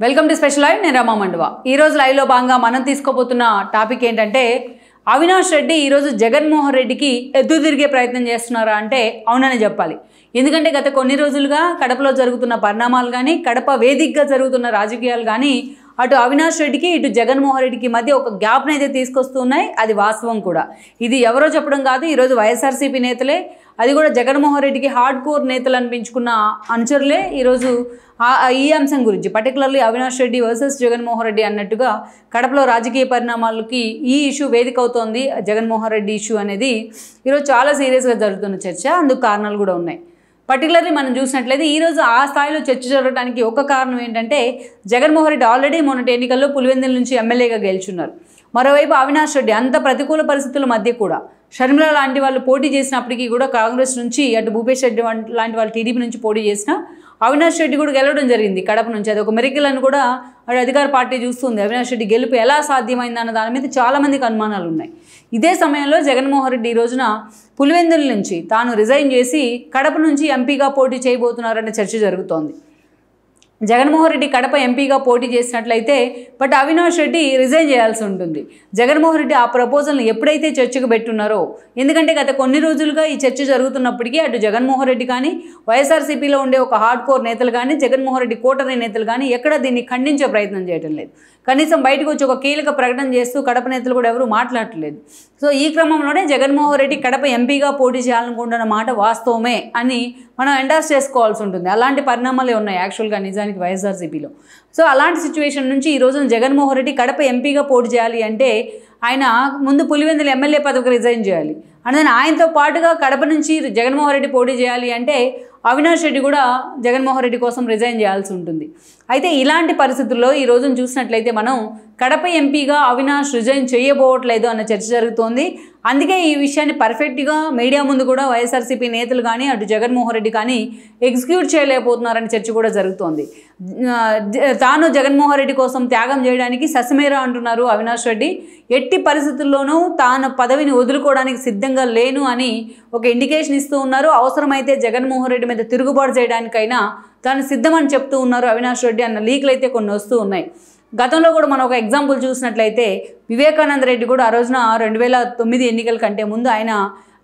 Welcome to special live నేను రమా మండవ ఈ రోజు లైవ్ లో భాగంగా మనం తీసుకోబోతున్న టాపిక్ ఏంటంటే అవినాష్ రెడ్డి ఈ రోజు జగన్మోహన్ రెడ్డికి ఎదురు తిరిగే ప్రయత్నం చేస్తున్నారా అంటే అవునని చెప్పాలి. ఎందుకంటే గత కొన్ని రోజులుగా కడపలో జరుగుతున్న పరిణామాలు కానీ కడప వేదికగా జరుగుతున్న రాజకీయాలు కానీ అటు అవినాష్ రెడ్డికి ఇటు జగన్మోహన్ రెడ్డికి మధ్య ఒక గ్యాప్ని అయితే తీసుకొస్తున్నాయి. అది వాస్తవం కూడా. ఇది ఎవరో చెప్పడం కాదు, ఈరోజు వైఎస్ఆర్సీపీ నేతలే, అది కూడా జగన్మోహన్ రెడ్డికి హార్డ్ కోర్ నేతలు అనిపించుకున్న అనుచరులే ఈరోజు ఈ అంశం గురించి పర్టికులర్లీ అవినాష్ రెడ్డి వర్సెస్ జగన్మోహన్ రెడ్డి అన్నట్టుగా కడపలో రాజకీయ పరిణామాలకి ఈ ఇష్యూ వేదిక అవుతోంది. జగన్మోహన్ రెడ్డి ఇష్యూ అనేది ఈరోజు చాలా సీరియస్గా జరుగుతున్న చర్చ. అందుకు కారణాలు కూడా ఉన్నాయి. పర్టికులర్లీ మనం చూసినట్లయితే ఈరోజు ఆ స్థాయిలో చర్చ జరగడానికి ఒక కారణం ఏంటంటే జగన్మోహన్ రెడ్డి ఆల్రెడీ మొన్నటి ఎన్నికల్లో పులివెందుల నుంచి ఎమ్మెల్యేగా గెలుచున్నారు. మరోవైపు అవినాష్ రెడ్డి అంత ప్రతికూల పరిస్థితుల మధ్య కూడా షర్మిల లాంటి వాళ్ళు పోటీ చేసినప్పటికీ కూడా కాంగ్రెస్ నుంచి అటు భూపేష్ రెడ్డి లాంటి వాళ్ళు టీడీపీ నుంచి పోటీ చేసినా అవినాష్ రెడ్డి కూడా గెలవడం జరిగింది కడప నుంచి. అది ఒక మెరికల్ అని కూడా అటు అధికార పార్టీ చూస్తుంది. అవినాష్ రెడ్డి గెలుపు ఎలా సాధ్యమైందన్న దాని మీద చాలామందికి అనుమానాలు ఉన్నాయి. ఇదే సమయంలో జగన్మోహన్ రెడ్డి ఈ రోజున పులివెందుల నుంచి తాను రిజైన్ చేసి కడప నుంచి ఎంపీగా పోటీ చేయబోతున్నారనే చర్చ జరుగుతోంది. జగన్మోహన్ రెడ్డి కడప ఎంపీగా పోటీ చేసినట్లయితే బట్ అవినాష్ రెడ్డి రిజైన్ చేయాల్సి ఉంటుంది. జగన్మోహన్ రెడ్డి ఆ ప్రపోజల్ని ఎప్పుడైతే చర్చకు పెట్టున్నారో, ఎందుకంటే గత కొన్ని రోజులుగా ఈ చర్చ జరుగుతున్నప్పటికీ అటు జగన్మోహన్ రెడ్డి కానీ వైఎస్ఆర్సీపీలో ఉండే ఒక హార్డ్ కోర్ నేతలు కానీ జగన్మోహన్ రెడ్డి కోటరీ నేతలు కానీ ఎక్కడ దీన్ని ఖండించే ప్రయత్నం చేయడం లేదు. కనీసం బయటకు వచ్చి ఒక కీలక ప్రకటన చేస్తూ కడప నేతలు కూడా ఎవరు మాట్లాడట్లేదు. సో ఈ క్రమంలోనే జగన్మోహన్ రెడ్డి కడప ఎంపీగా పోటీ చేయాలనుకుంటున్న మాట వాస్తవమే అని మనం ఎండార్స్ చేసుకోవాల్సి ఉంటుంది. అలాంటి పరిణామాలే ఉన్నాయి యాక్చువల్గా నిజానికి వైఎస్ఆర్సీపీలో. సో అలాంటి సిచ్యువేషన్ నుంచి ఈ రోజున జగన్మోహన్ రెడ్డి కడప ఎంపీగా పోటీ చేయాలి అంటే ఆయన ముందు పులివెందుల ఎమ్మెల్యే పదవికి రిజైన్ చేయాలి. అందుకని ఆయనతో పాటుగా కడప నుంచి జగన్మోహన్ రెడ్డి పోటీ చేయాలి అంటే అవినాష్ రెడ్డి కూడా జగన్మోహన్ రెడ్డి కోసం రిజైన్ చేయాల్సి ఉంటుంది. అయితే ఇలాంటి పరిస్థితుల్లో ఈ రోజున చూసినట్లయితే మనం కడప ఎంపీగా అవినాష్ రిజైన్ చేయబోవట్లేదు అన్న చర్చ జరుగుతోంది. అందుకే ఈ విషయాన్ని పర్ఫెక్ట్గా మీడియా ముందు కూడా వైఎస్ఆర్సీపీ నేతలు కానీ అటు జగన్మోహన్ రెడ్డి కానీ ఎగ్జిక్యూట్ చేయలేకపోతున్నారని చర్చ కూడా జరుగుతోంది. తాను జగన్మోహన్ రెడ్డి కోసం త్యాగం చేయడానికి ససమేరా అంటున్నారు అవినాష్ రెడ్డి. ఎట్టి పరిస్థితుల్లోనూ తాను పదవిని వదులుకోవడానికి సిద్ధంగా లేను అని ఒక ఇండికేషన్ ఇస్తూ ఉన్నారు. అవసరమైతే జగన్మోహన్ రెడ్డి మీద తిరుగుబాటు చేయడానికైనా తాను సిద్ధమని చెప్తూ ఉన్నారు అవినాష్ రెడ్డి అన్న లీక్లు అయితే కొన్ని వస్తూ ఉన్నాయి. గతంలో కూడా మనం ఒక ఎగ్జాంపుల్ చూసినట్లయితే వివేకానంద రెడ్డి కూడా ఆ రోజున 2009 ఎన్నికల కంటే ముందు ఆయన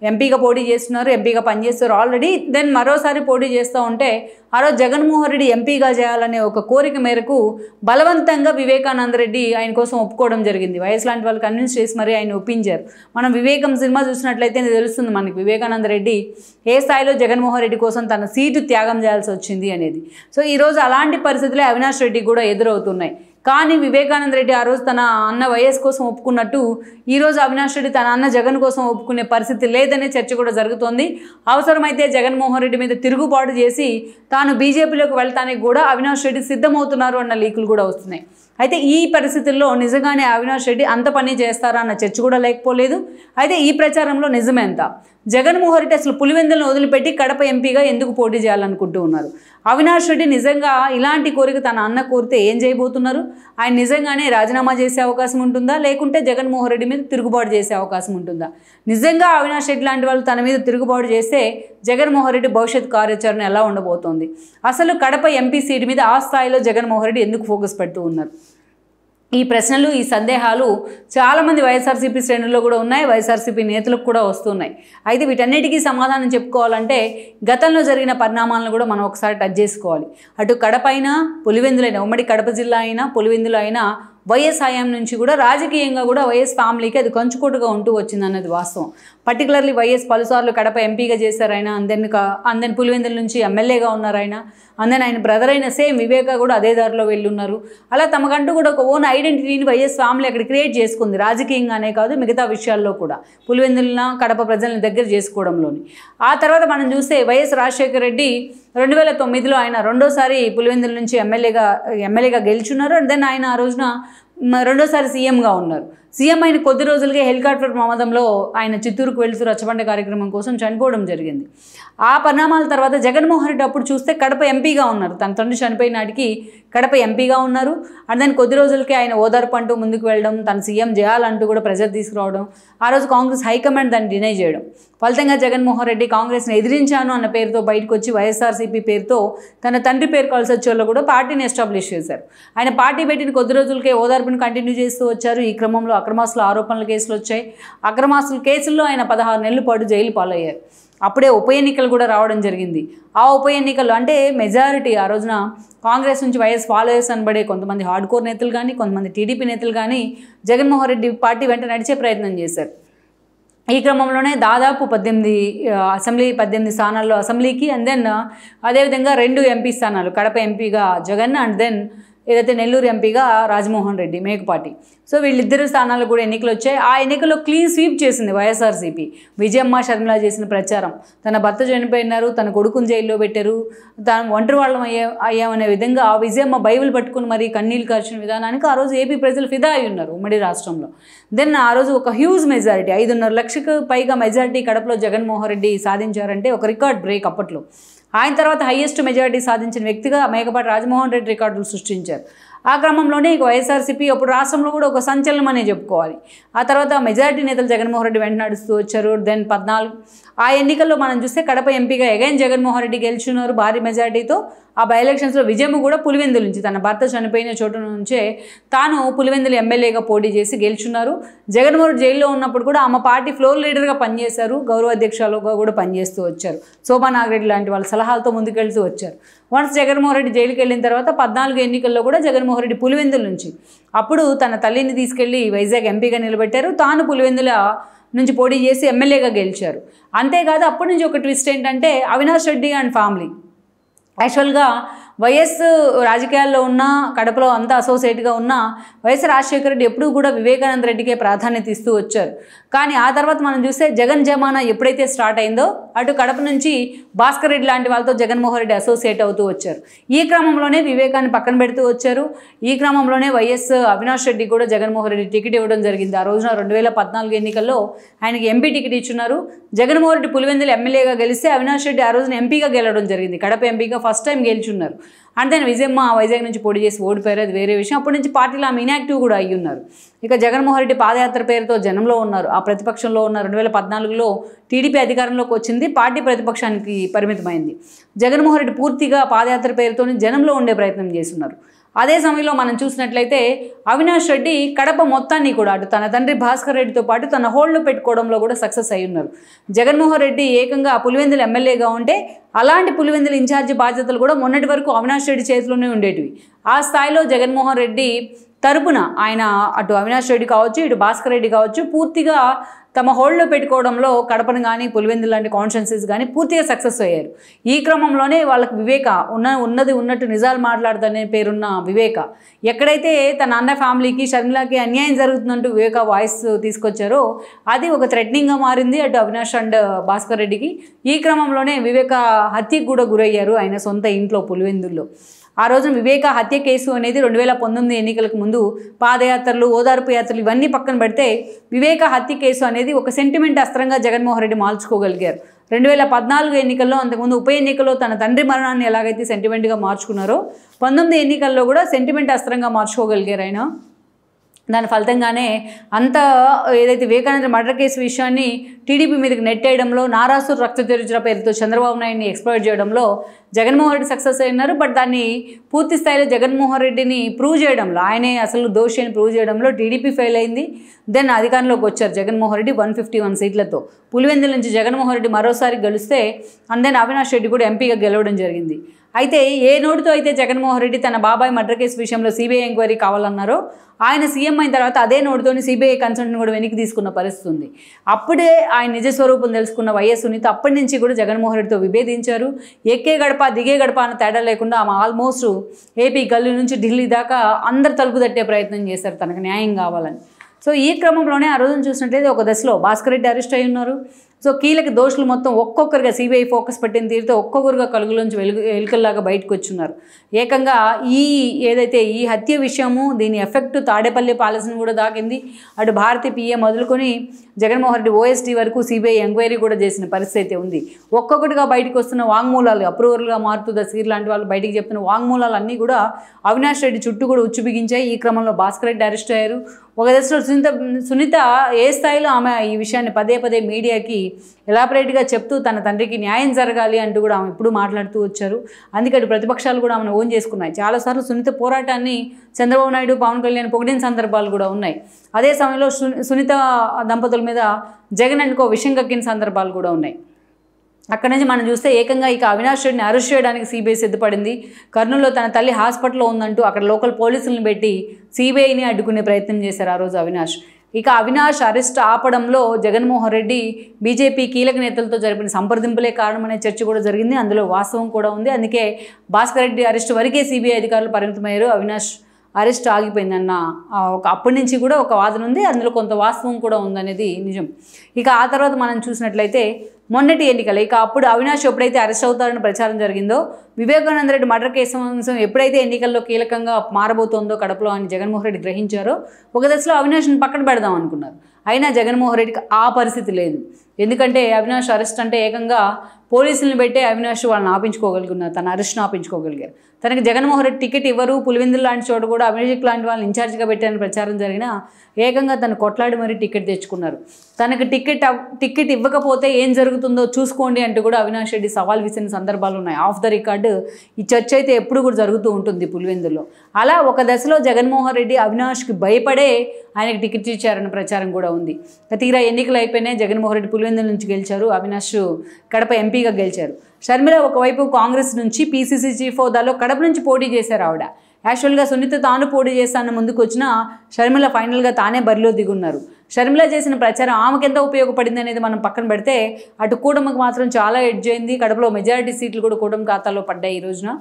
ఎంపీగా పోటీ చేస్తున్నారు, ఎంపీగా పనిచేస్తారు ఆల్రెడీ. దెన్ మరోసారి పోటీ చేస్తూ ఉంటే ఆ రోజు జగన్మోహన్ రెడ్డి ఎంపీగా చేయాలనే ఒక కోరిక మేరకు బలవంతంగా వివేకానంద రెడ్డి ఆయన కోసం ఒప్పుకోవడం జరిగింది. వైఎస్ లాంటి వాళ్ళు కన్విన్స్ చేసి మరీ ఆయన ఒప్పించారు. మనం వివేకం సినిమా చూసినట్లయితే తెలుస్తుంది మనకి వివేకానంద రెడ్డి ఏ స్థాయిలో జగన్మోహన్ రెడ్డి కోసం తన సీటు త్యాగం చేయాల్సి వచ్చింది అనేది. సో ఈరోజు అలాంటి పరిస్థితులే అవినాష్ రెడ్డి కూడా ఎదురవుతున్నాయి. కానీ వివేకానంద రెడ్డి ఆ రోజు తన అన్న వైఎస్ కోసం ఒప్పుకున్నట్టు ఈరోజు అవినాష్ రెడ్డి తన అన్న జగన్ కోసం ఒప్పుకునే పరిస్థితి లేదనే చర్చ కూడా జరుగుతోంది. అవసరమైతే జగన్మోహన్ రెడ్డి మీద తిరుగుబాటు చేసి తాను బీజేపీలోకి వెళ్తానికి కూడా అవినాష్ రెడ్డి సిద్ధమవుతున్నారు అన్న లీకులు కూడా వస్తున్నాయి. అయితే ఈ పరిస్థితుల్లో నిజంగానే అవినాష్ రెడ్డి అంత పని చేస్తారా అన్న చర్చ కూడా లేకపోలేదు. అయితే ఈ ప్రచారంలో నిజమే అంత జగన్మోహన్ రెడ్డి అసలు పులివెందులను వదిలిపెట్టి కడప ఎంపీగా ఎందుకు పోటీ చేయాలనుకుంటూ ఉన్నారు? అవినాష్ రెడ్డి నిజంగా ఇలాంటి కోరిక తన అన్న కోరితే ఏం చేయబోతున్నారు? ఆయన నిజంగానే రాజీనామా చేసే అవకాశం ఉంటుందా, లేకుంటే జగన్మోహన్ రెడ్డి మీద తిరుగుబాటు చేసే అవకాశం ఉంటుందా? నిజంగా అవినాష్ రెడ్డి లాంటి వాళ్ళు తన మీద తిరుగుబాటు చేస్తే జగన్మోహన్ రెడ్డి భవిష్యత్ కార్యాచరణ ఎలా ఉండబోతోంది? అసలు కడప ఎంపీ సీటు మీద ఆ స్థాయిలో జగన్మోహన్ రెడ్డి ఎందుకు ఫోకస్ పెడుతూ ఉన్నారు? ఈ ప్రశ్నలు ఈ సందేహాలు చాలామంది వైఎస్ఆర్సీపీ శ్రేణుల్లో కూడా ఉన్నాయి, వైఎస్ఆర్సీపీ నేతలకు కూడా వస్తున్నాయి. అయితే వీటన్నిటికీ సమాధానం చెప్పుకోవాలంటే గతంలో జరిగిన పరిణామాలను కూడా మనం ఒకసారి టచ్ చేసుకోవాలి. అటు కడప అయినా పులివెందులైనా ఉమ్మడి కడప జిల్లా అయినా పులివెందులు అయినా వైఎస్ హయాం నుంచి కూడా రాజకీయంగా కూడా వైఎస్ ఫ్యామిలీకి అది కంచుకోటుగా ఉంటూ వచ్చింది అన్నది వాస్తవం. పర్టికులర్లీ వైఎస్ పలుసార్లు కడప ఎంపీగా చేశారు ఆయన, అందరిని పులివెందుల నుంచి ఎమ్మెల్యేగా ఉన్నారు ఆయన, అందరిని ఆయన బ్రదర్ అయిన సేమ్ వివేక కూడా అదే దారిలో వెళ్ళున్నారు. అలా తమకంటూ కూడా ఒక ఓన్ ఐడెంటిటీని వైఎస్ ఫ్యామిలీ అక్కడ క్రియేట్ చేసుకుంది, రాజకీయంగానే కాదు మిగతా విషయాల్లో కూడా పులివెందుల కడప ప్రజల్ని దగ్గర చేసుకోవడంలోని. ఆ తర్వాత మనం చూస్తే వైఎస్ రాజశేఖర రెడ్డి 2009లో ఆయన రెండోసారి పులివెందుల నుంచి ఎమ్మెల్యేగా గెలుచున్నారు. అండ్ దెన్ ఆయన ఆ రోజున రెండోసారి సీఎంగా ఉన్నారు. సీఎం అయిన కొద్ది రోజులకే హెలికాప్టర్ ప్రమాదంలో ఆయన చిత్తూరుకు వెళ్తూ రచ్చబండ కార్యక్రమం కోసం చనిపోవడం జరిగింది. ఆ పరిణామాల తర్వాత జగన్మోహన్ రెడ్డి అప్పుడు చూస్తే కడప ఎంపీగా ఉన్నారు. తన తండ్రి చనిపోయిన నాటికి కడప ఎంపీగా ఉన్నారు. అండ్ దాని కొద్ది రోజులకే ఆయన ఓదార్పు అంటూ ముందుకు వెళ్ళడం, తన సీఎం చేయాలంటూ కూడా ప్రెజర్ తీసుకురావడం, ఆ రోజు కాంగ్రెస్ హైకమాండ్ దాన్ని డినై చేయడం. ఫలితంగా జగన్మోహన్ రెడ్డి కాంగ్రెస్ని ఎదిరించాను అన్న పేరుతో బయటకు వచ్చి వైఎస్ఆర్సీపీ పేరుతో తన తండ్రి పేరు కలిసి వచ్చేలో కూడా పార్టీని ఎస్టాబ్లిష్ చేశారు. ఆయన పార్టీ పెట్టిన కొద్ది రోజులకే ఓదార్పుని కంటిన్యూ చేస్తూ వచ్చారు. ఈ క్రమంలో అక్రమాస్తుల ఆరోపణల కేసులు వచ్చాయి. అక్రమాస్తుల కేసుల్లో ఆయన 16 నెలల పాటు జైలు పాలయ్యారు. అప్పుడే ఉప ఎన్నికలు కూడా రావడం జరిగింది. ఆ ఉప ఎన్నికల్లో అంటే మెజారిటీ ఆ రోజున కాంగ్రెస్ నుంచి వైఎస్ ఫాలోయర్స్ అనబడే కొంతమంది హార్డ్ కోర్ నేతలు కానీ, కొంతమంది టీడీపీ నేతలు కానీ జగన్మోహన్ రెడ్డి పార్టీ వెంట నడిచే ప్రయత్నం చేశారు. ఈ క్రమంలోనే దాదాపు 18 స్థానాల్లో అసెంబ్లీకి, అండ్ దెన్ అదేవిధంగా 2 ఎంపీ స్థానాలు, కడప ఎంపీగా జగన్ అండ్ దెన్ ఏదైతే నెల్లూరు ఎంపీగా రాజమోహన్ రెడ్డి మేకపాటి. సో వీళ్ళిద్దరు స్థానాలు కూడా ఎన్నికలు వచ్చాయి. ఆ ఎన్నికల్లో క్లీన్ స్వీప్ చేసింది వైఎస్ఆర్సీపీ. విజయమ్మ షర్మిల చేసిన ప్రచారం, తన భర్త చనిపోయినారు, తన కొడుకుని జైల్లో పెట్టారు, తాను ఒంటరి వాళ్ళం అయ్యామనే విధంగా ఆ విజయమ్మ బైబిల్ పట్టుకుని మరీ కన్నీళ్ళు కార్చిన విధానానికి ఆ రోజు ఏపీ ప్రజలు ఫిదా అయి ఉన్నారు ఉమ్మడి రాష్ట్రంలో. దెన్ ఆ రోజు ఒక హ్యూజ్ మెజారిటీ, 5.5 లక్షకు పైగా మెజారిటీ కడపలో జగన్మోహన్ రెడ్డి సాధించారంటే ఒక రికార్డ్ బ్రేక్ అప్పట్లో. ఆయన తర్వాత హైయెస్ట్ మెజారిటీ సాధించిన వ్యక్తిగా మేకపాటి రాజమోహన్ రెడ్డి రికార్డులు సృష్టించారు. ఆ క్రమంలోనే ఇక వైఎస్ఆర్సీపీ అప్పుడు రాష్ట్రంలో కూడా ఒక సంచలనం అనే చెప్పుకోవాలి. ఆ తర్వాత మెజారిటీ నేతలు జగన్మోహన్ రెడ్డి వెంట నడుస్తూ వచ్చారు. దెన్ 14 ఆ ఎన్నికల్లో మనం చూస్తే కడప ఎంపీగా అగైన్ జగన్మోహన్ రెడ్డి గెలుచున్నారు భారీ మెజారిటీతో. ఆ బై ఎలక్షన్స్లో విజయమ్మ కూడా పులివెందుల నుంచి, తన భర్త చనిపోయిన చోటు నుంచే తాను పులివెందులు ఎమ్మెల్యేగా పోటీ చేసి గెలుచున్నారు. జగన్మోహన్ రెడ్డి జైల్లో ఉన్నప్పుడు కూడా ఆమె పార్టీ ఫ్లోర్ లీడర్గా పనిచేశారు, గౌరవ అధ్యక్షులుగా కూడా పనిచేస్తూ వచ్చారు. శోభా నాగిరెడ్డి లాంటి వాళ్ళ సలహాలతో ముందుకెళ్తూ వచ్చారు. వన్స్ జగన్మోహన్ రెడ్డి జైలుకి వెళ్ళిన తర్వాత 14 ఎన్నికల్లో కూడా జగన్మోహన్ రెడ్డి పులివెందుల నుంచి అప్పుడు తన తల్లిని తీసుకెళ్లి వైజాగ్ ఎంపీగా నిలబెట్టారు. తాను పులివెందుల నుంచి పోటీ చేసి ఎమ్మెల్యేగా గెలిచారు. అంతేకాదు అప్పటి నుంచి ఒక ట్విస్ట్ ఏంటంటే అవినాష్ రెడ్డి అండ్ ఫ్యామిలీ యాక్చువల్గా వైఎస్ రాజకీయాల్లో ఉన్న, కడపలో అంతా అసోసియేట్గా ఉన్న వైఎస్ రాజశేఖర రెడ్డి ఎప్పుడూ కూడా వివేకానంద రెడ్డికే ప్రాధాన్యత ఇస్తూ వచ్చారు. కానీ ఆ తర్వాత మనం చూస్తే జగన్ జమానా ఎప్పుడైతే స్టార్ట్ అయిందో అటు కడప నుంచి భాస్కర్ రెడ్డి లాంటి వాళ్ళతో జగన్మోహన్ రెడ్డి అసోసియేట్ అవుతూ వచ్చారు. ఈ క్రమంలోనే వివేకాన్ని పక్కన పెడుతూ వచ్చారు. ఈ క్రమంలోనే వైఎస్ అవినాష్ రెడ్డి కూడా జగన్మోహన్ రెడ్డి టికెట్ ఇవ్వడం జరిగింది. ఆ రోజున 2014 ఎన్నికల్లో ఆయనకి ఎంపీ టికెట్ ఇచ్చున్నారు. జగన్మోహన్ రెడ్డి పులివెందులు ఎమ్మెల్యేగా గెలిస్తే అవినాష్ రెడ్డి ఆ రోజున ఎంపీగా గెలవడం జరిగింది. కడప ఎంపీగా ఫస్ట్ టైం గెలుచున్నారు. అండ్ దెన్ విజయమ్మ వైజాగ్ నుంచి పోటీ చేసి ఓడిపోయారు, అది వేరే విషయం. అప్పటి నుంచి పార్టీలో ఆమె ఇన్యాక్టివ్ కూడా అయ్యి ఉన్నారు. ఇక జగన్మోహన్ రెడ్డి పాదయాత్ర పేరుతో జనంలో ఉన్నారు, ఆ ప్రతిపక్షంలో ఉన్న 2014లో టీడీపీ అధికారంలోకి వచ్చింది, పార్టీ ప్రతిపక్షానికి పరిమితమైంది. జగన్మోహన్ రెడ్డి పూర్తిగా పాదయాత్ర పేరుతో జనంలో ఉండే ప్రయత్నం చేస్తున్నారు. అదే సమయంలో మనం చూసినట్లయితే అవినాష్ రెడ్డి కడప మొత్తాన్ని కూడా అటు తన తండ్రి భాస్కర్ రెడ్డితో పాటు తన హోల్డ్లో పెట్టుకోవడంలో కూడా సక్సెస్ అయి ఉన్నారు. జగన్మోహన్ రెడ్డి ఏకంగా పులివెందుల ఎమ్మెల్యేగా ఉంటే అలాంటి పులివెందుల ఇన్ఛార్జి బాధ్యతలు కూడా మొన్నటి వరకు అవినాష్ రెడ్డి చేతిలోనే ఉండేటివి. ఆ స్థాయిలో జగన్మోహన్ రెడ్డి తరపున ఆయన అటు అవినాష్ రెడ్డి కావచ్చు, ఇటు భాస్కర్ రెడ్డి కావచ్చు, పూర్తిగా తమ హోల్డ్లో పెట్టుకోవడంలో కడపను కానీ పులివెందులు లాంటి కాన్స్టిట్యున్సీస్ కానీ పూర్తిగా సక్సెస్ అయ్యారు. ఈ క్రమంలోనే వాళ్ళకి వివేక ఉన్నది ఉన్నట్టు నిజాలు మాట్లాడుతనే పేరున్న వివేక ఎక్కడైతే తన అన్న ఫ్యామిలీకి షర్మిలాకి అన్యాయం జరుగుతుందంటూ వివేక వాయిస్ తీసుకొచ్చారో అది ఒక థ్రెటనింగ్గా మారింది అటు అవినాష్ అండ్ భాస్కర్ రెడ్డికి. ఈ క్రమంలోనే వివేక హత్యకు కూడా గురయ్యారు ఆయన సొంత ఇంట్లో పులివెందుల్లో. ఆ రోజు వివేక హత్య కేసు అనేది 2019 ఎన్నికలకు ముందు పాదయాత్రలు, ఓదార్పు యాత్రలు ఇవన్నీ పక్కన పెడితే వివేక హత్య కేసు అనేది ఒక సెంటిమెంట్ అస్త్రంగా జగన్మోహన్ రెడ్డి మార్చుకోగలిగారు. 2014 ఎన్నికల్లో, అంతకుముందు ఉప ఎన్నికల్లో తన తండ్రి మరణాన్ని ఎలాగైతే సెంటిమెంట్గా మార్చుకున్నారో 19 ఎన్నికల్లో కూడా సెంటిమెంట్ అస్త్రంగా మార్చుకోగలిగారు ఆయన. దాని ఫలితంగానే అంత ఏదైతే వివేకానంద మర్డర్ కేసు విషయాన్ని టీడీపీ మీదకి నెట్టేయడంలో, నారాసురు రక్త చరిత్ర పేరుతో చంద్రబాబు నాయుడిని ఎక్స్ప్లాయిట్ చేయడంలో జగన్మోహన్ రెడ్డి సక్సెస్ అయినారు. బట్ దాన్ని పూర్తి స్థాయిలో జగన్మోహన్ రెడ్డిని ప్రూవ్ చేయడంలో, ఆయనే అసలు దోషి అని ప్రూవ్ చేయడంలో టీడీపీ ఫెయిల్ అయింది. దెన్ అధికారంలోకి వచ్చారు జగన్మోహన్ రెడ్డి 151 సీట్లతో. పులివెందుల నుంచి జగన్మోహన్ రెడ్డి మరోసారి గెలిస్తే అండ్ దెన్ అవినాష్ రెడ్డి కూడా ఎంపీగా గెలవడం జరిగింది. అయితే ఏ నోటితో అయితే జగన్మోహన్ రెడ్డి తన బాబాయ్ మర్డర్ కేసు విషయంలో సిబిఐ ఎంక్వైరీ కావాలన్నారో ఆయన సీఎం అయిన తర్వాత అదే నోటితోని సిబిఐ కన్సల్ట్ని కూడా వెనక్కి తీసుకున్న పరిస్థితి ఉంది. అప్పుడే ఆయన నిజస్వరూపం తెలుసుకున్న వైఎస్ సునీత అప్పటి నుంచి కూడా జగన్మోహన్ రెడ్డితో విభేదించారు. ఎక్కే గడప దిగే గడప అన్న తేడా లేకుండా ఆమె ఆల్మోస్ట్ ఏపీ గల్లీ నుంచి ఢిల్లీ దాకా అందరు తలుపు తట్టే ప్రయత్నం చేశారు తనకు న్యాయం కావాలని. సో ఈ క్రమంలోనే ఆ రోజున చూసినట్లయితే ఒక దశలో భాస్కర్ రెడ్డి అరెస్ట్ అయి ఉన్నారు. సో కీలక దోషులు మొత్తం ఒక్కొక్కరుగా సిబిఐ ఫోకస్ పెట్టిన తీరుతో ఒక్కొక్కరుగా కలుగులోంచి ఎలుకల్లాగా బయటకు వచ్చున్నారు. ఏకంగా ఏదైతే ఈ హత్య విషయము దీని ఎఫెక్ట్ తాడేపల్లి ప్యాలెస్ని కూడా దాకింది. అటు భారతీ పిఏ మొదలుకొని జగన్మోహన్ రెడ్డి ఓఎస్టీ వరకు సిబిఐ ఎంక్వైరీ కూడా చేసిన పరిస్థితి అయితే ఉంది. ఒక్కొక్కటిగా బయటకు వస్తున్న వాంగ్మూలాలు, అప్రూవర్గా మారుతూ దసీర్ లాంటి వాళ్ళు బయటికి చెప్తున్న వాంగ్మూలాలు అన్నీ కూడా అవినాష్ రెడ్డి చుట్టూ కూడా ఉచ్చు బిగించాయి. ఈ క్రమంలో భాస్కర్ రెడ్డి అరెస్ట్ అయ్యారు. ఒక దశలో సునీత ఏ స్థాయిలో ఆమె ఈ విషయాన్ని పదే పదే మీడియాకి ఎలాబరేట్గా చెప్తూ తన తండ్రికి న్యాయం జరగాలి అంటూ కూడా ఆమె ఎప్పుడూ మాట్లాడుతూ వచ్చారు. అందుకని ప్రతిపక్షాలు కూడా ఆమెను ఓన్ చేసుకున్నాయి. చాలాసార్లు సునీత పోరాటాన్ని చంద్రబాబు నాయుడు, పవన్ కళ్యాణ్ పొగిడిన సందర్భాలు కూడా ఉన్నాయి. అదే సమయంలో సునీత దంపతుల మీద జగన్ అనుకో విషయం కక్కిన సందర్భాలు కూడా ఉన్నాయి. అక్కడి నుంచి మనం చూస్తే ఏకంగా ఇక అవినాష్ రెడ్డిని అరెస్ట్ చేయడానికి సిబిఐ సిద్ధపడింది. కర్నూలులో తన తల్లి హాస్పిటల్లో ఉందంటూ అక్కడ లోకల్ పోలీసులను పెట్టి సిబిఐని అడ్డుకునే ప్రయత్నం చేశారు ఆ రోజు అవినాష్. ఇక అవినాష్ అరెస్ట్ ఆపడంలో జగన్మోహన్ రెడ్డి బీజేపీ కీలక నేతలతో జరిపిన సంప్రదింపులే కారణమనే చర్చ కూడా జరిగింది. అందులో వాస్తవం కూడా ఉంది. అందుకే భాస్కర్ రెడ్డి అరెస్ట్ వరకే సిబిఐ అధికారులు పరిమితమయ్యారు. అవినాష్ అరెస్ట్ ఆగిపోయిందన్న అప్పటి నుంచి కూడా ఒక వాదన ఉంది. అందులో కొంత వాస్తవం కూడా ఉందనేది నిజం. ఇక ఆ తర్వాత మనం చూసినట్లయితే మొన్నటి ఎన్నికలు, ఇక అప్పుడు అవినాష్ ఎప్పుడైతే అరెస్ట్ అవుతారని ప్రచారం జరిగిందో, వివేకానంద రెడ్డి మర్డర్ కేసు అంశం ఎప్పుడైతే ఎన్నికల్లో కీలకంగా మారబోతోందో కడపలో అని జగన్మోహన్ రెడ్డి గ్రహించారో ఒక దశలో అవినాష్ని పక్కన పెడదాం అనుకున్నారు. అయినా జగన్మోహన్ రెడ్డికి ఆ పరిస్థితి లేదు. ఎందుకంటే అవినాష్ అరెస్ట్ అంటే ఏకంగా పోలీసులను పెట్టే అవినాష్ వాళ్ళని ఆపించుకోగలుగున్నారు, తన అరెస్ట్ను ఆపించుకోగలిగారు. తనకి జగన్మోహన్ రెడ్డి టికెట్ ఇవ్వరు, పులివెందులు లాంటి చోట కూడా అభిషేక్ లాంటి వాళ్ళని ఇన్ఛార్జ్గా పెట్టారని ప్రచారం జరిగినా ఏకంగా తను కొట్లాడి మరీ టికెట్ తెచ్చుకున్నారు. తనకు టికెట్ ఇవ్వకపోతే ఏం జరుగుతుందో చూసుకోండి అంటూ కూడా అవినాష్ రెడ్డి సవాల్ విసిరిన సందర్భాలు ఉన్నాయి. ఆఫ్ ద రికార్డు ఈ చర్చ అయితే ఎప్పుడు కూడా జరుగుతూ ఉంటుంది పులివెందుల్లో. అలా ఒక దశలో జగన్మోహన్ రెడ్డి అవినాష్కి భయపడే ఆయనకు టికెట్ ఇచ్చారన్న ప్రచారం కూడా ఉంది. తీరా ఎన్నికలు అయిపోయినాయి. జగన్మోహన్ రెడ్డి పులివెందుల నుంచి గెలిచారు, అవినాష్ కడప ఎంపీగా గెలిచారు. షర్మిల ఒకవైపు కాంగ్రెస్ నుంచి పీసీసీ చీఫ్ హోదాలో కడప నుంచి పోటీ చేశారు ఆవిడ. యాక్చువల్గా సునీత తాను పోటీ చేస్తానని ముందుకు వచ్చిన షర్మిల ఫైనల్గా తానే బరిలో దిగున్నారు. షర్మిల చేసిన ప్రచారం ఆమెకు ఎంత ఉపయోగపడింది అనేది మనం పక్కన పెడితే అటు కూటమికి మాత్రం చాలా ఎడ్జ్ అయింది. కడపలో మెజారిటీ సీట్లు కూడా కూటమి ఖాతాలో పడ్డాయి ఈ రోజున.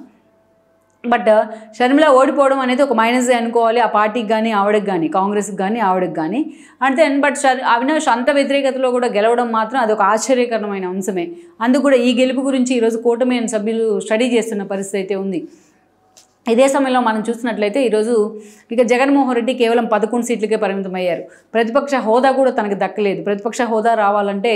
బట్ షర్మిల ఓడిపోవడం అనేది ఒక మైనస్ అనుకోవాలి ఆ పార్టీకి కానీ ఆవిడకి కానీ, కాంగ్రెస్కి కానీ ఆవిడకి కానీ. అంతే. బట్ అవినాష్ అంత వ్యతిరేకతలో కూడా గెలవడం మాత్రం అదొక ఆశ్చర్యకరమైన అంశమే. అందుకు కూడా ఈ గెలుపు గురించి ఈరోజు కూటమి సభ్యులు స్టడీ చేస్తున్న పరిస్థితి అయితే ఉంది. ఇదే సమయంలో మనం చూసినట్లయితే ఈరోజు ఇక జగన్మోహన్ రెడ్డి కేవలం 11 సీట్లకే పరిమితమయ్యారు. ప్రతిపక్ష హోదా కూడా తనకు దక్కలేదు. ప్రతిపక్ష హోదా రావాలంటే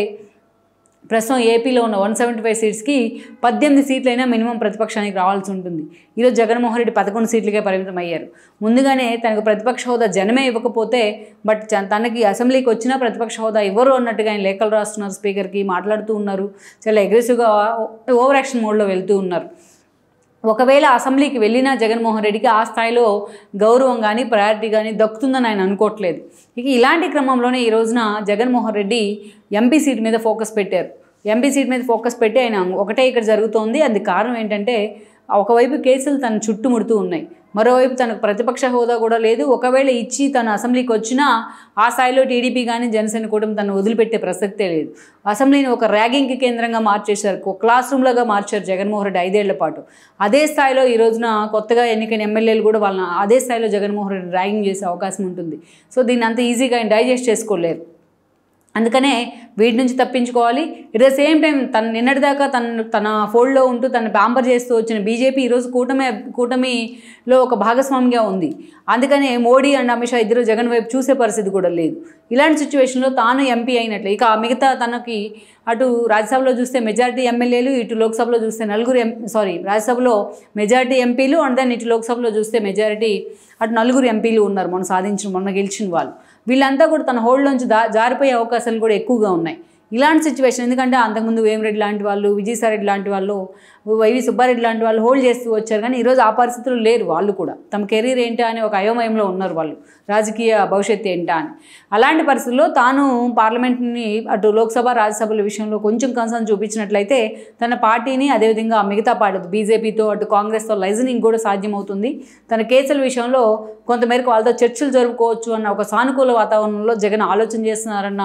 ప్రస్తుతం ఏపీలో ఉన్న 175 సీట్స్కి 18 సీట్లైనా మినిమం ప్రతిపక్షానికి రావాల్సి ఉంటుంది. ఈరోజు జగన్మోహన్ రెడ్డి 11 సీట్లకే పరిమితం అయ్యారు. ముందుగానే తనకు ప్రతిపక్ష హోదా జనమే ఇవ్వకపోతే, బట్ తనకి అసెంబ్లీకి వచ్చినా ప్రతిపక్ష హోదా ఇవ్వరు అన్నట్టుగా ఆయన లేఖలు రాస్తున్నారు, స్పీకర్కి మాట్లాడుతూ ఉన్నారు. చాలా అగ్రెసివ్గా ఓవర్ యాక్షన్ మోడ్లో వెళ్తూ ఉన్నారు. ఒకవేళ అసెంబ్లీకి వెళ్ళినా జగన్మోహన్ రెడ్డికి ఆ స్థాయిలో గౌరవం కానీ ప్రయారిటీ కానీ దక్కుతుందని ఆయన అనుకోవట్లేదు. ఇక ఇలాంటి క్రమంలోనే ఈ రోజున జగన్మోహన్ రెడ్డి ఎంపీ సీట్ మీద ఫోకస్ పెట్టారు. ఎంపీ సీట్ మీద ఫోకస్ పెట్టి ఆయన ఒకటే ఇక్కడ జరుగుతోంది. అందుకు కారణం ఏంటంటే ఒకవైపు కేసులు తను చుట్టుముడుతూ ఉన్నాయి, మరోవైపు తనకు ప్రతిపక్ష హోదా కూడా లేదు. ఒకవేళ ఇచ్చి తను అసెంబ్లీకి వచ్చినా ఆ స్థాయిలో టీడీపీ కానీ జనసేన కూటమి తను వదిలిపెట్టే ప్రసక్తే లేదు. అసెంబ్లీని ఒక ర్యాగింగ్కి కేంద్రంగా మార్చేశారు, ఒక క్లాస్ రూమ్లాగా మార్చారు జగన్మోహన్ రెడ్డి 5 ఏళ్ల పాటు. అదే స్థాయిలో ఈ రోజున కొత్తగా ఎన్నికైన ఎమ్మెల్యేలు కూడా వాళ్ళని అదే స్థాయిలో జగన్మోహన్ రెడ్డి ర్యాగింగ్ చేసే అవకాశం ఉంటుంది. సో దీన్ని అంత ఈజీగా ఆయన డైజెస్ట్ చేసుకోలేరు. అందుకనే వీటి నుంచి తప్పించుకోవాలి. ఎట్ ద సేమ్ టైం నిన్నటిదాకా తన ఫోల్డ్లో ఉంటూ తను ప్యాంపర్ చేస్తూ వచ్చిన బీజేపీ ఈరోజు కూటమిలో ఒక భాగస్వామిగా ఉంది. అందుకనే మోడీ అండ్ అమిత్ షా ఇద్దరు జగన్ వైపు చూసే పరిస్థితి కూడా లేదు. ఇలాంటి సిచ్యువేషన్లో తాను ఎంపీ అయినట్లు ఇక మిగతా తనకి అటు రాజ్యసభలో చూస్తే మెజారిటీ ఎమ్మెల్యేలు, ఇటు లోక్సభలో చూస్తే రాజ్యసభలో మెజారిటీ ఎంపీలు, అండ్ దెన్ ఇటు లోక్సభలో చూస్తే మెజారిటీ అటు 4 ఎంపీలు ఉన్నారు మొన్న గెలిచిన వాళ్ళు. వీళ్ళంతా కూడా తన హోల్డ్లోంచి జారిపోయే అవకాశాలు కూడా ఎక్కువగా ఉన్నాయి. ఇలాంటి సిచ్యువేషన్ ఎందుకంటే అంతకుముందు వేమిరెడ్డి లాంటి వాళ్ళు, విజయసాయిరెడ్డి లాంటి వాళ్ళు, వైవి సుబ్బారెడ్డి లాంటి వాళ్ళు హోల్డ్ చేస్తూ వచ్చారు. కానీ ఈరోజు ఆ పరిస్థితులు లేరు. వాళ్ళు కూడా తమ కెరీర్ ఏంటా అని ఒక అయోమయంలో ఉన్నారు, వాళ్ళు రాజకీయ భవిష్యత్తు ఏంటా అని. అలాంటి పరిస్థితుల్లో తాను పార్లమెంట్ని అటు లోక్సభ రాజ్యసభల విషయంలో కొంచెం కన్సర్న్ చూపించినట్లయితే తన పార్టీని అదేవిధంగా మిగతా పార్టీ బీజేపీతో అటు కాంగ్రెస్తో లైజనింగ్ కూడా సాధ్యమవుతుంది. తన కేసుల విషయంలో కొంతమేరకు వాళ్ళతో చర్చలు జరుపుకోవచ్చు అన్న ఒక సానుకూల వాతావరణంలో జగన్ ఆలోచన చేస్తున్నారన్న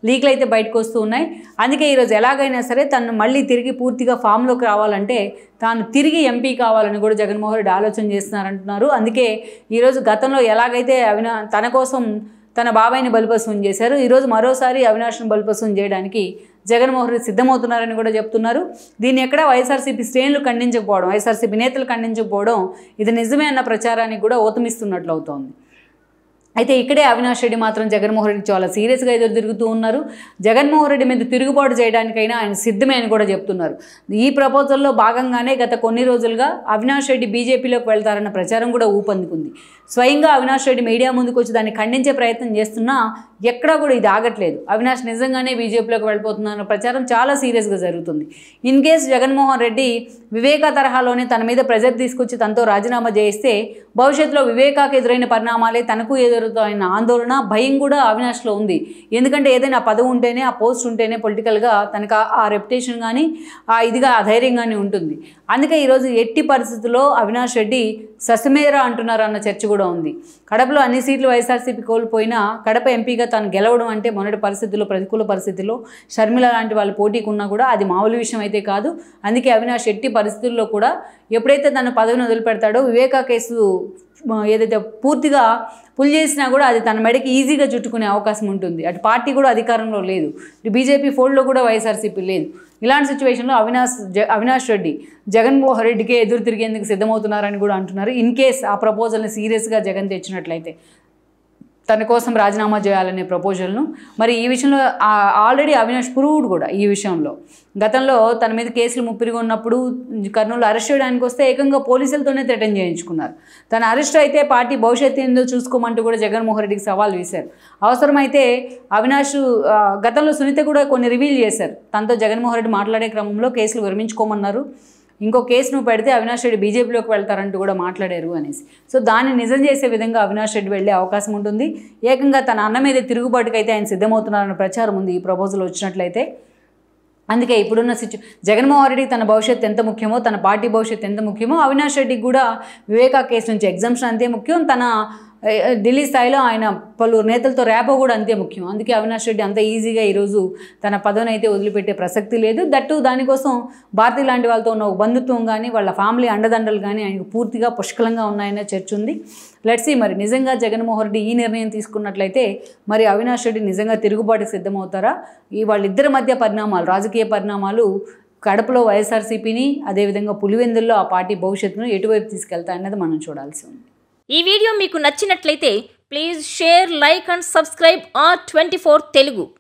లీక్లు అయితే బయటకు వస్తూ ఉన్నాయి. అందుకే ఈరోజు ఎలాగైనా సరే తను మళ్ళీ తిరిగి పూర్తిగా ఫామ్లోకి రావాలంటే తాను తిరిగి ఎంపీ కావాలని కూడా జగన్మోహన్ రెడ్డి ఆలోచన చేస్తున్నారంటున్నారు. అందుకే ఈరోజు గతంలో ఎలాగైతే తన కోసం తన బాబాయిని బలిపశువుని చేశారు, ఈరోజు మరోసారి అవినాష్ను బలిపశువుని చేయడానికి జగన్మోహన్ రెడ్డి సిద్ధమవుతున్నారని కూడా చెప్తున్నారు. దీన్ని ఎక్కడ వైఎస్ఆర్సీపీ శ్రేణులు ఖండించకపోవడం, వైఎస్ఆర్సీపీ నేతలు ఖండించకపోవడం ఇది నిజమే అన్న ప్రచారానికి కూడా ఊతమిస్తున్నట్లు అవుతోంది. అయితే ఇక్కడే అవినాష్ రెడ్డి మాత్రం జగన్మోహన్ రెడ్డి చాలా సీరియస్గా ఎదురు తిరుగుతూ ఉన్నారు. జగన్మోహన్ రెడ్డి మీద తిరుగుబాటు చేయడానికైనా ఆయన సిద్ధమే అని కూడా చెప్తున్నారు. ఈ ప్రపోజల్లో భాగంగానే గత కొన్ని రోజులుగా అవినాష్ రెడ్డి బీజేపీలోకి వెళ్తారన్న ప్రచారం కూడా ఊపందుకుంది. స్వయంగా అవినాష్ రెడ్డి మీడియా ముందుకు వచ్చి దాన్ని ఖండించే ప్రయత్నం చేస్తున్నా ఎక్కడా కూడా ఇది ఆగట్లేదు. అవినాష్ నిజంగానే బీజేపీలోకి వెళ్ళిపోతున్నారన్న ప్రచారం చాలా సీరియస్గా జరుగుతుంది. ఇన్ కేస్ జగన్మోహన్ రెడ్డి వివేకా తరహాలోనే తన మీద ప్రెజర్ తీసుకొచ్చి తనతో రాజీనామా చేయిస్తే భవిష్యత్తులో వివేకాకు ఎదురైన పరిణామాలే తనకు ఎదురుతాయన్న ఆందోళన, భయం కూడా అవినాష్లో ఉంది. ఎందుకంటే ఏదైనా పదవి ఉంటేనే, ఆ పోస్ట్ ఉంటేనే పొలిటికల్గా తనకు ఆ రెప్యుటేషన్ కానీ ఆ ధైర్యం కానీ ఉంటుంది. అందుకే ఈరోజు ఎట్టి పరిస్థితుల్లో అవినాష్ రెడ్డి ససమేరా అంటున్నారు అన్న చర్చ కూడా ఉంది. కడపలో అన్ని సీట్లు వైఎస్ఆర్సీపీ కోల్పోయినా కడప ఎంపీగా తాను గెలవడం అంటే మొన్నటి పరిస్థితుల్లో, ప్రతికూల పరిస్థితుల్లో షర్మిల లాంటి వాళ్ళు పోటీకి ఉన్నా కూడా అది మామూలు విషయం అయితే కాదు. అందుకే అవినాష్ ఎట్టి పరిస్థితుల్లో కూడా ఎప్పుడైతే తన పదవిని వదిలిపెడతాడో వివేకా కేసు ఏదైతే పూర్తిగా పుల్ చేసినా కూడా అది తన మెడకి ఈజీగా చుట్టుకునే అవకాశం ఉంటుంది. అటు పార్టీ కూడా అధికారంలో లేదు, ఇటు బీజేపీ ఫోల్డ్లో కూడా వైఎస్ఆర్సీపీ లేదు. ఇలాంటి సిచ్యువేషన్లో అవినాష్ రెడ్డి జగన్మోహన్ రెడ్డికే ఎదురు తిరిగేందుకు సిద్ధమవుతున్నారని కూడా అంటున్నారు. ఇన్ కేస్ ఆ ప్రపోజల్ని సీరియస్గా జగన్ తెచ్చినట్లయితే తన కోసం రాజీనామా చేయాలనే ప్రపోజల్ను. మరి ఈ విషయంలో ఆల్రెడీ అవినాష్ ప్రూవ్డ్ కూడా ఈ విషయంలో. గతంలో తన మీద కేసులు ముప్పిరిగా ఉన్నప్పుడు కర్నూలు అరెస్ట్ చేయడానికి వస్తే ఏకంగా పోలీసులతోనే థ్రెటన్ చేయించుకున్నారు. తన అరెస్ట్ అయితే పార్టీ భవిష్యత్తు ఏందో చూసుకోమంటూ కూడా జగన్మోహన్ రెడ్డికి సవాల్ వేశారు. అవసరమైతే అవినాష్ గతంలో సునీత కూడా కొన్ని రివీల్ చేశారు. తనతో జగన్మోహన్ రెడ్డి మాట్లాడే క్రమంలో కేసులు విరమించుకోమన్నారు, ఇంకో కేసు నువ్వు పెడితే అవినాష్ రెడ్డి బీజేపీలోకి వెళ్తారంటూ కూడా మాట్లాడారు అనేసి. సో దాన్ని నిజం చేసే విధంగా అవినాష్ రెడ్డి వెళ్ళే అవకాశం ఉంటుంది. ఏకంగా తన అన్న మీద తిరుగుబాటుకైతే ఆయన సిద్ధమవుతున్నారన్న ప్రచారం ఉంది ఈ ప్రపోజల్ వచ్చినట్లయితే. అందుకే ఇప్పుడున్న జగన్మోహన్ రెడ్డికి తన భవిష్యత్తు ఎంత ముఖ్యమో, తన పార్టీ భవిష్యత్తు ఎంత ముఖ్యమో, అవినాష్ రెడ్డికి కూడా వివేకా కేసు నుంచి ఎగ్జామ్షన్ అంతే ముఖ్యం. తన ఢిల్లీ స్థాయిలో ఆయన పలువురు నేతలతో ర్యాపో కూడా అంతే ముఖ్యం. అందుకే అవినాష్ రెడ్డి అంత ఈజీగా ఈరోజు తన పదవిని అయితే వదిలిపెట్టే ప్రసక్తి లేదు. దట్టు దానికోసం భారతీ లాంటి వాళ్ళతో ఉన్న బంధుత్వం కానీ, వాళ్ళ ఫ్యామిలీ అండదండలు కానీ ఆయనకు పూర్తిగా పుష్కలంగా ఉన్నాయనే చర్చ ఉంది. లెట్స్ సీ మరి నిజంగా జగన్మోహన్ రెడ్డి ఈ నిర్ణయం తీసుకున్నట్లయితే మరి అవినాష్ రెడ్డి నిజంగా తిరుగుబాటుకు సిద్ధమవుతారా? వాళ్ళిద్దరి మధ్య పరిణామాలు, రాజకీయ పరిణామాలు కడపలో వైఎస్ఆర్సీపీని, అదేవిధంగా పులివెందుల్లో ఆ పార్టీ భవిష్యత్తును ఎటువైపు తీసుకెళ్తాయన్నది మనం చూడాల్సి ఉంది. ఈ వీడియో మీకు నచ్చినట్లయితే please share, like and subscribe R24 Telugu.